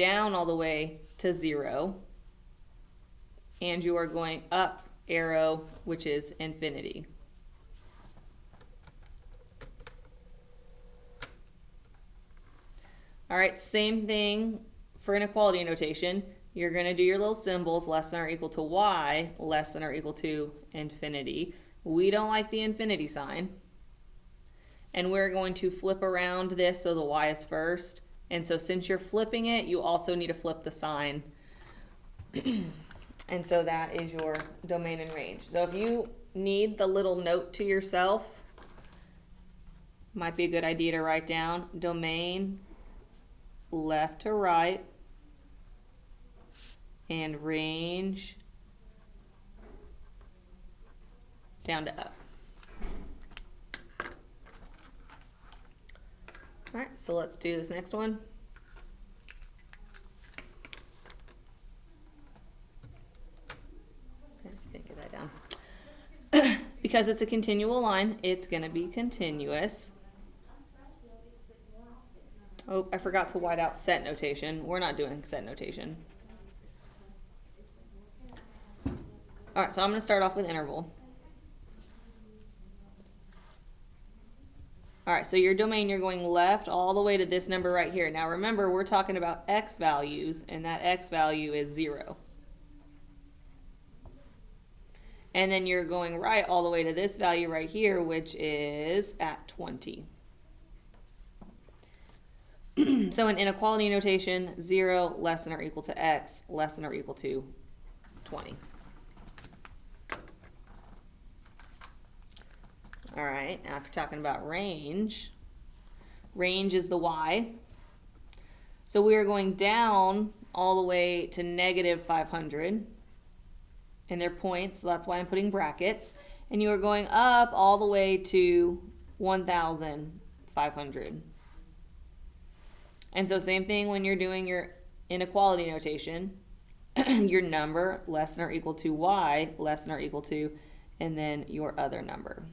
down all the way to 0, and you are going up arrow, which is infinity. All right, same thing for inequality notation. You're going to do your little symbols, less than or equal to y, less than or equal to infinity. We don't like the infinity sign. And we're going to flip around this so the y is first. And so since you're flipping it, you also need to flip the sign. And so that is your domain and range. So if you need the little note to yourself, might be a good idea to write down domain left to right and range down to up. All right, so let's do this next one. Didn't get that down. Because it's a continual line, it's going to be continuous. Oh, I forgot to white out set notation. We're not doing set notation. All right, so I'm going to start off with interval. All right, so your domain, you're going left all the way to this number right here. Now remember, we're talking about x values, and that x value is 0. And then you're going right all the way to this value right here, which is at 20. So in inequality notation, 0 less than or equal to x less than or equal to 20. All right, now if you're talking about range, range is the y. So we are going down all the way to negative 500. And they're points, so that's why I'm putting brackets. And you are going up all the way to 1,500. And so same thing when you're doing your inequality notation, your number less than or equal to y less than or equal to, and then your other number.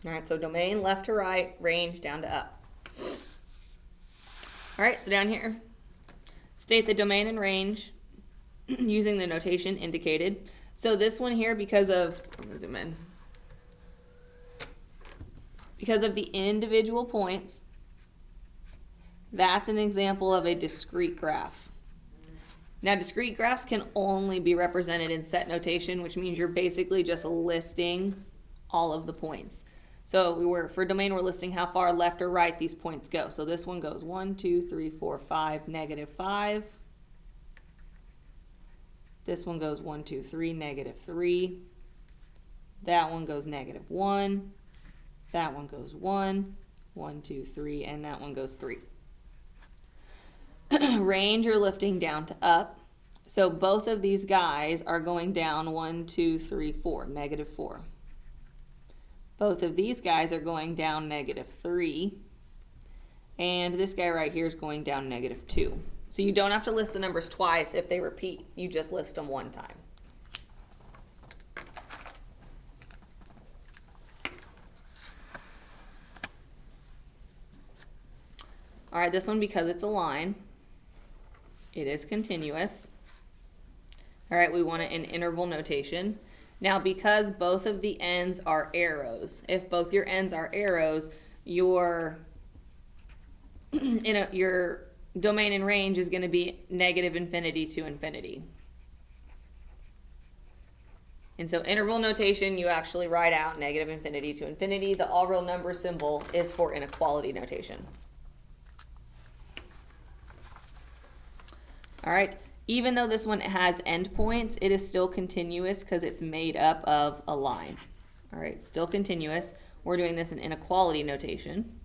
All right, so domain left to right, range down to up. All right, so down here, state the domain and range using the notation indicated. So this one here, because of, I'm gonna zoom in, because of the individual points, that's an example of a discrete graph. Now, discrete graphs can only be represented in set notation, which means you're basically just listing all of the points. So for domain, we're listing how far left or right these points go. So this one goes 1, 2, 3, 4, 5, negative 5. This one goes 1, 2, 3, negative 3. That one goes negative 1. That one goes 1, 1, 2, 3, and that one goes 3. Range are lifting down to up. So both of these guys are going down 1, 2, 3, 4, negative 4. Both of these guys are going down negative 3. And this guy right here is going down negative 2. So you don't have to list the numbers twice if they repeat. You just list them one time. All right, this one, because it's a line, it is continuous. All right, we want it in interval notation. Now, because both of the ends are arrows, if both your ends are arrows, your domain and range is going to be negative infinity to infinity. And so interval notation, you actually write out negative infinity to infinity. The all real number symbol is for inequality notation. All right, even though this one has endpoints, it is still continuous because it's made up of a line. All right, still continuous. We're doing this in inequality notation.